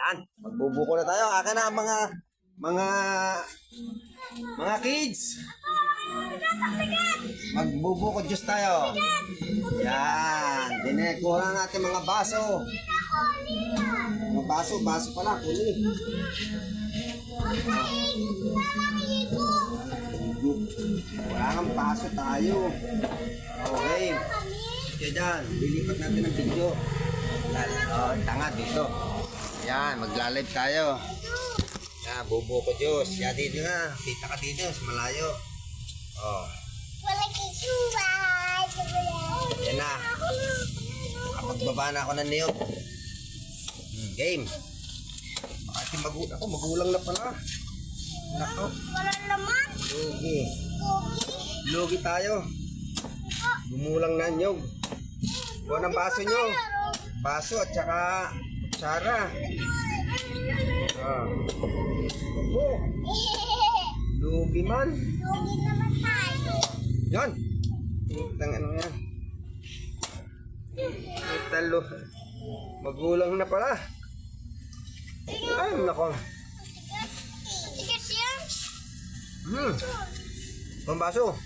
Yan, magbubuko na tayo. Akin na ang mga kids. Magbubuko juice tayo. Yan, dinekuha natin mga baso. Mga baso pala, kuli. Wala nang baso tayo. Okay. Sige dyan, lilipat natin ang video. Tanga dito. Yan, magla-live tayo. Yan, bubuko juice. Yan dito nga. Kita ka dito, sa malayo. Oh. Wala kisuwa. Yan na. Kapagbaba na ako ng niyog. Game. Bakit magulang na pala. Nako. Wala naman. Lugi. Cookie. Lugi tayo. Gumulang na niyog. Kuha ng baso nyo. Baso at saka kutsara. Opo. Lugi man. Lugi naman tayo. Yan. Itang ano yan. Italo. Magulang na pala. Ay, nako. Tigas yan. Pambaso.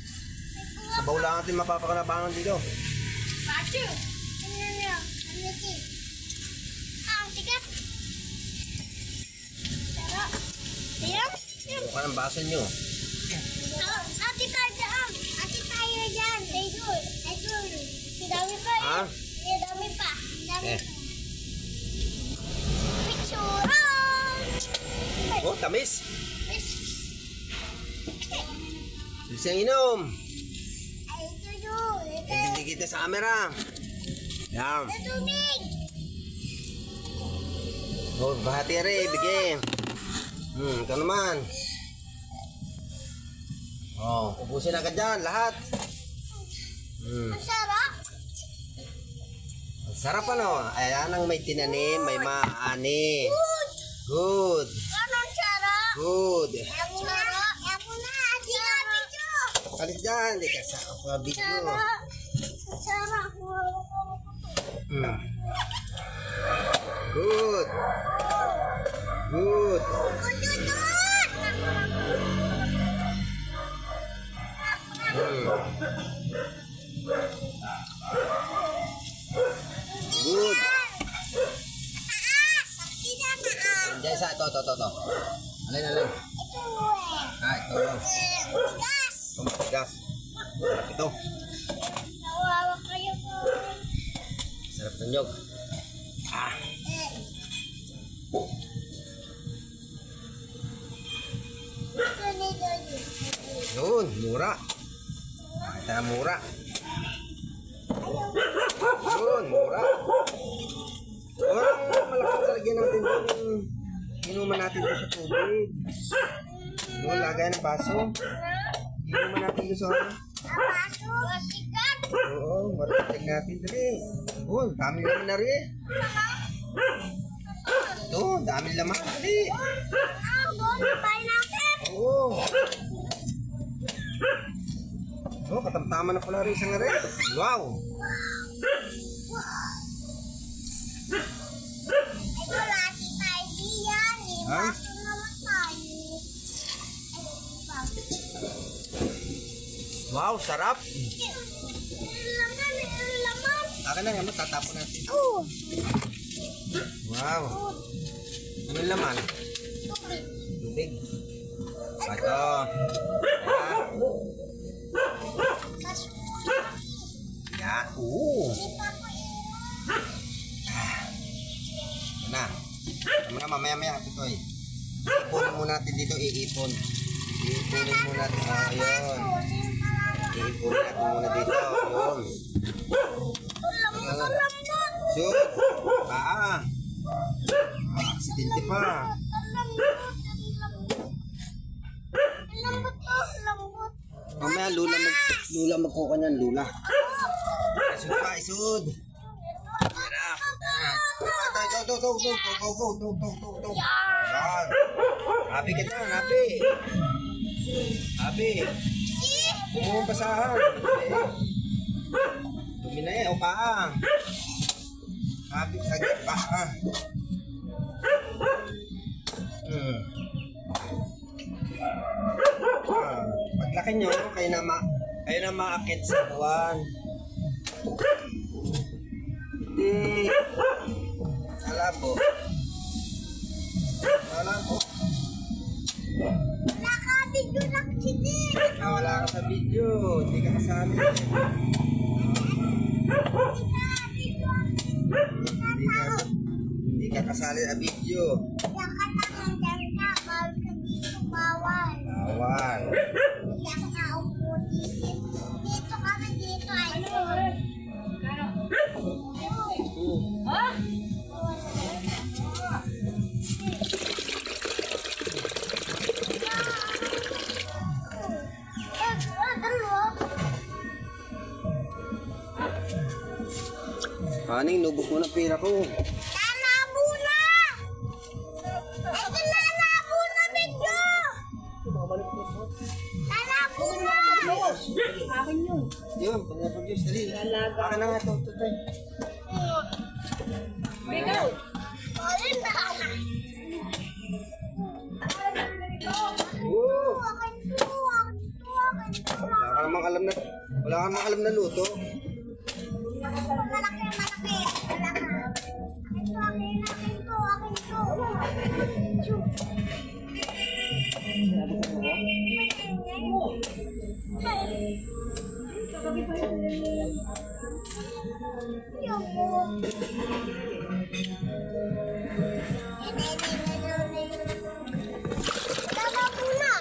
Sabaw lang natin mapapakanabangan dito. Bacho. Ano yan? Ano yan? Ang tigas. Tara. Ayan. Buka ng baso nyo. Ate tayo dyan. Ate tayo dyan. Idol. Idol. Dami pa eh. Ha? Dami pa. Dami Eh. pa. Picturean. Oh, tamis. Bisa inom. Ay, ito yun. Hindi kita sa camera. Yan. Ito tubig. Oh, bahati rin. Bigay. Ito naman. Oh, ubusin agad dyan. Lahat. Ang sarap. Ang sarap ano. Ayan ang may tinanim. May maani. Good. Good. Anong sarap? Good. Ako na. Ako na. Hindi ka video. Kalit dyan. Hindi ka sa video. Sarap. Sarap. Good. Good. Kududut. Good. Taas. Sakti na taas. Diyan sa ito. Alin. Ito eh. Ito. Tigas. Ito matigas. Ito. Nawawa kayo po. Sarap ng nyog. Yun, mura. Ito na mura. Yun, mura. Orang malaking talagyan natin yung inuman natin doon sa tubig. Yun, lagay ng baso. Inuman natin doon sa Apaso. Sikat. oo, matitig natin dali. Oh, dami naman na rin. Ito, dami laman dali. Bonfire natin. Oo. Oh, katamtaman na pala rin isang rin. Wow. Ito lagi tayo diyan. Ha? Baso naman tayo. Wow, sarap. Laman. Akin na nga, tatapon natin. Oh. Wow. Ano yung laman? Tubig. Ito. Yan. Yan. Oo. Yan na. Ano na, mamaya-maya ito eh. Iipunin muna natin dito, iipon. Iipunin muna natin. Ayun. Iipunin natin muna dito. Ayun. Shoot. Aksidente pa. Lambot po, lambot. Mamaya lula magkuha niyan, lula. Isud pa, isud. Hirap. Go. Yan. Happy ka dyan, happy. Happy. Oo, basahan. Dumi na eh, o paa. Happy, sagit pa. akin nyo, kayo na maakit sa buwan. Hindi. Wala po. Wala po. Wala ka video lang sige. Wala ka sa video. Hindi ka kasali. Hindi ka kasali sa video. Diyan ka naman, diyan ka. Bawal ka dito, bawal. Bawal. Diyan ka upo dito. Dito kami dito. Haning, nubos mo na pera ko. Lalabo na! Ito lalabo na video! Lalabo na! Akin yun. Yun, panaproduce. Dali. Akin na nga ito. Tutay. Bigaw. Alin na! Oo. Akin to! Akin to! Wala ka namang alam na luto. Malaki, malaki! Wala ka! Akin to! Akin to! Akin to! Lalabo na!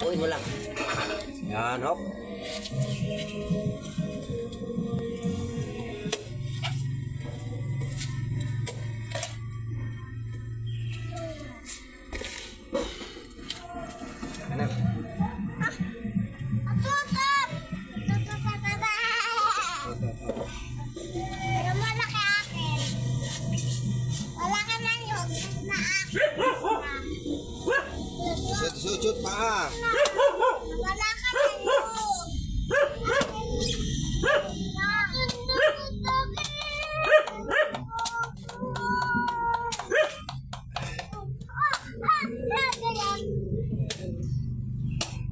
Uy mo lang. Yan, hop. Anak. Atutap! Pero malaki akin. Wala ka man yun na akin. Shoot pa. Wala ka man yun. Akin to, ganyan.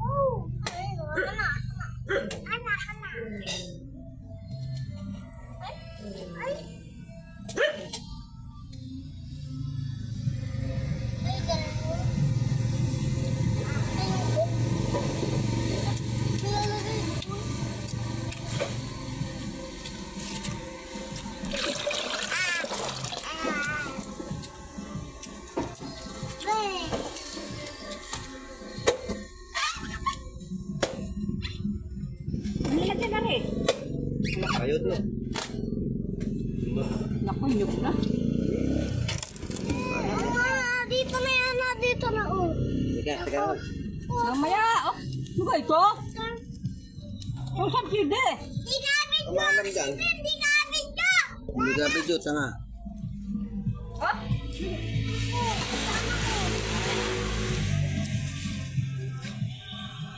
Oh, ayun, wala na. Anak. Ay. Ay, ganun. Nilagyan na rin. Ayun no. Naku, nyug na. Dito na yan, dito na. Oh. Teka. Mamaya, oh. Ano ba ito? Yung subside. Di ka Kumalam dyan. Di ka video! Hindi ka video, tanga. Oh.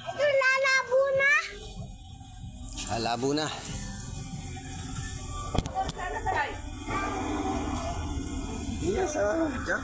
Ito lalabo na. Labo na. Iya sa jack.